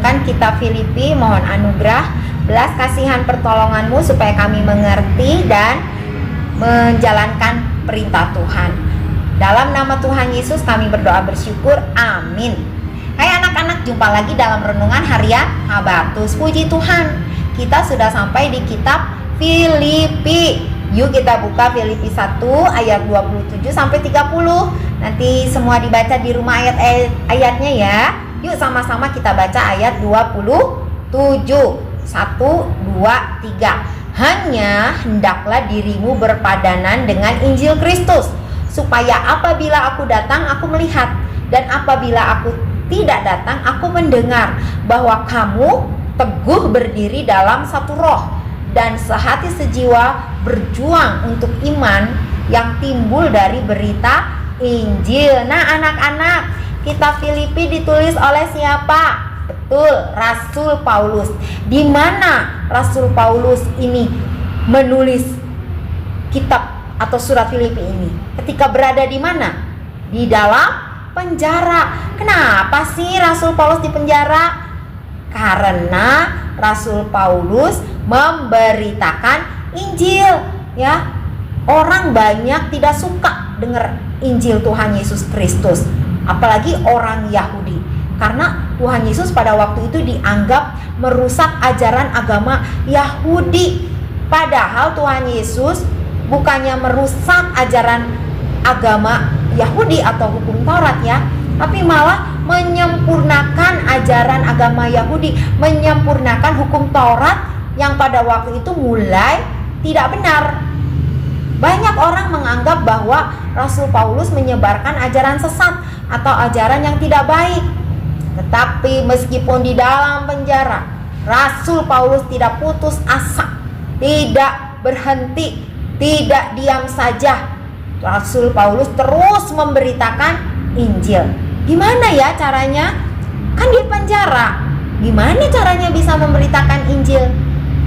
merenungkan kitab Filipi. Mohon anugerah, belas kasihan pertolongan-Mu supaya kami mengerti dan menjalankan perintah Tuhan. Dalam nama Tuhan Yesus kami berdoa bersyukur, amin. Hai anak-anak, jumpa lagi dalam renungan harian Habatus. Puji Tuhan, kita sudah sampai di kitab Filipi. Yuk kita buka Filipi 1 ayat 27 sampai 30. Nanti semua dibaca di rumah ayat-ayatnya ya. Yuk sama-sama kita baca ayat 27. 1, 2, 3. Hanya hendaklah dirimu berpadanan dengan Injil Kristus, supaya apabila aku datang aku melihat, dan apabila aku tidak datang aku mendengar bahwa kamu teguh berdiri dalam satu roh dan sehati sejiwa berjuang untuk iman yang timbul dari berita Injil. Nah anak-anak, kitab Filipi ditulis oleh siapa? Betul, Rasul Paulus. Di mana Rasul Paulus ini menulis kitab atau surat Filipi ini? Ketika berada di mana? Di dalam penjara. Kenapa sih Rasul Paulus di penjara? Karena Rasul Paulus memberitakan Injil, ya. Orang banyak tidak suka dengar Injil Tuhan Yesus Kristus, apalagi orang Yahudi. Karena Tuhan Yesus pada waktu itu dianggap merusak ajaran agama Yahudi. Padahal Tuhan Yesus bukannya merusak ajaran agama Yahudi atau hukum Taurat ya, tapi malah menyempurnakan ajaran agama Yahudi, menyempurnakan hukum Taurat yang pada waktu itu mulai tidak benar. Banyak orang menganggap bahwa Rasul Paulus menyebarkan ajaran sesat atau ajaran yang tidak baik. Tetapi meskipun di dalam penjara, Rasul Paulus tidak putus asa, tidak berhenti, tidak diam saja. Rasul Paulus terus memberitakan Injil. Gimana ya caranya? Kan di penjara. Gimana caranya bisa memberitakan Injil?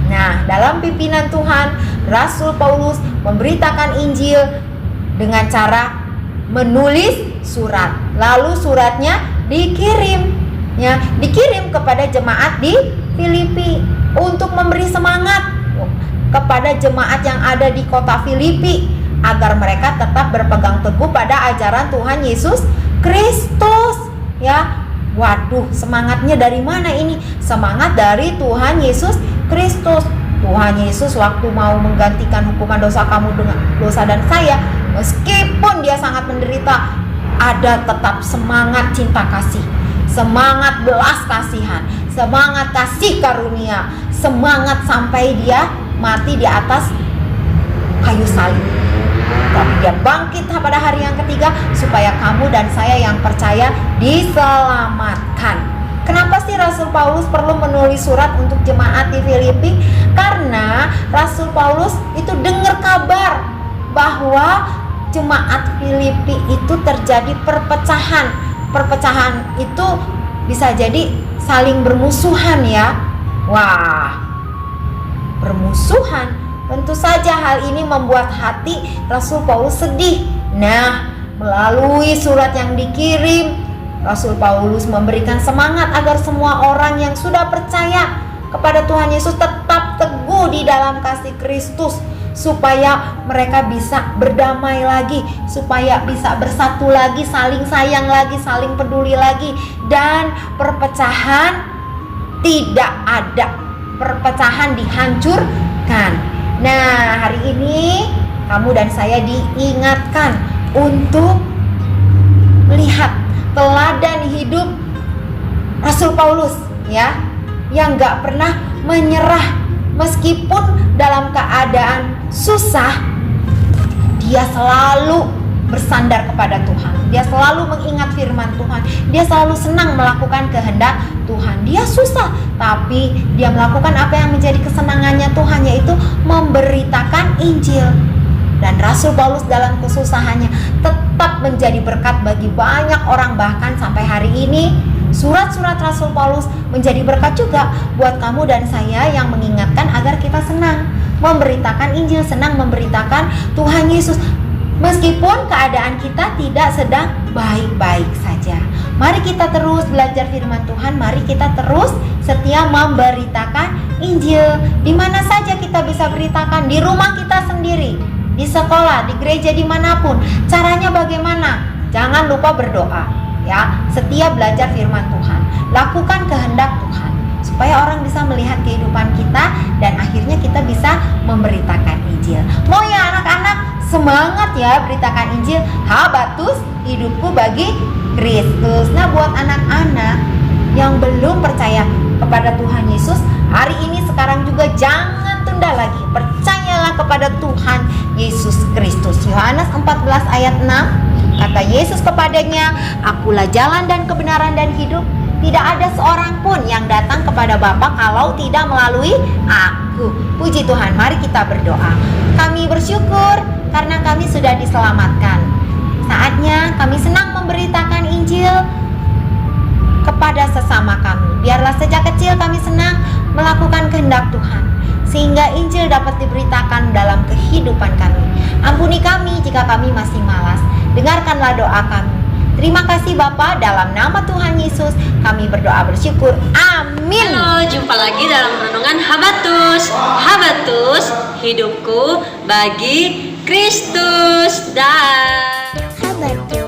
Nah, dalam pimpinan Tuhan, Rasul Paulus memberitakan Injil dengan cara menulis surat. Lalu suratnya dikirim, ya, dikirim kepada jemaat di Filipi untuk memberi semangat kepada jemaat yang ada di kota Filipi agar mereka tetap berpegang teguh pada ajaran Tuhan Yesus Kristus, ya. Waduh, semangatnya dari mana ini? Semangat dari Tuhan Yesus Kristus. Tuhan Yesus waktu mau menggantikan hukuman dosa kamu dengan dosa dan saya, meskipun dia sangat menderita, ada tetap semangat cinta kasih, semangat belas kasihan, semangat kasih karunia, semangat sampai dia mati di atas kayu salib. Tapi dia bangkit pada hari yang ketiga supaya kamu dan saya yang percaya diselamatkan. Kenapa sih Rasul Paulus perlu menulis surat untuk jemaat di Filipi? Karena Rasul Paulus itu dengar kabar bahwa jemaat Filipi itu terjadi perpecahan. Perpecahan itu bisa jadi saling bermusuhan ya. Wah, bermusuhan. Tentu saja hal ini membuat hati Rasul Paulus sedih. Nah, melalui surat yang dikirim, Rasul Paulus memberikan semangat agar semua orang yang sudah percaya kepada Tuhan Yesus tetap teguh di dalam kasih Kristus, supaya mereka bisa berdamai lagi, supaya bisa bersatu lagi, saling sayang lagi, saling peduli lagi, dan perpecahan tidak ada. Perpecahan dihancurkan. Nah, hari ini kamu dan saya diingatkan untuk melihat teladan hidup Rasul Paulus ya, yang gak pernah menyerah meskipun dalam keadaan susah. Dia selalu bersandar kepada Tuhan. Dia selalu mengingat firman Tuhan. Dia selalu senang melakukan kehendak Tuhan. Dia susah, tapi dia melakukan apa yang menjadi kesenangannya Tuhan, yaitu memberitakan Injil. Dan Rasul Paulus dalam kesusahannya tetap menjadi berkat bagi banyak orang. Bahkan sampai hari ini surat-surat Rasul Paulus menjadi berkat juga buat kamu dan saya, yang mengingatkan agar kita senang memberitakan Injil, senang memberitakan Tuhan Yesus. Meskipun keadaan kita tidak sedang baik-baik saja, mari kita terus belajar firman Tuhan. Mari kita terus setia memberitakan Injil. Di mana saja kita bisa beritakan, di rumah kita sendiri, di sekolah, di gereja, dimanapun. Caranya bagaimana? Jangan lupa berdoa, ya. Setia belajar firman Tuhan, lakukan kehendak Tuhan, supaya orang bisa melihat kehidupan kita dan akhirnya kita bisa memberitakan Injil. Mau ya anak-anak, semangat ya beritakan Injil. Habatus, hidupku bagi Kristus. Nah, buat anak-anak yang belum percaya kepada Tuhan Yesus, hari ini sekarang juga jangan tunda lagi. Percayalah kepada Tuhan Yesus Kristus. Yohanes 14 ayat 6, kata Yesus kepadanya, "Akulah jalan dan kebenaran dan hidup. Tidak ada seorang pun yang datang kepada Bapa kalau tidak melalui Aku." Puji Tuhan, mari kita berdoa. Kami bersyukur karena kami sudah diselamatkan. Saatnya kami senang memberitakan Injil kepada sesama kami. Biarlah sejak kecil kami senang melakukan kehendak Tuhan, sehingga Injil dapat diberitakan dalam kehidupan kami. Ampuni kami jika kami masih malas. Dengarkanlah doa kami. Terima kasih Bapa, dalam nama Tuhan Yesus kami berdoa bersyukur. Amin. Halo, jumpa lagi dalam renungan Habatus. Habatus, hidupku bagi Kristus. Dah. Habatus.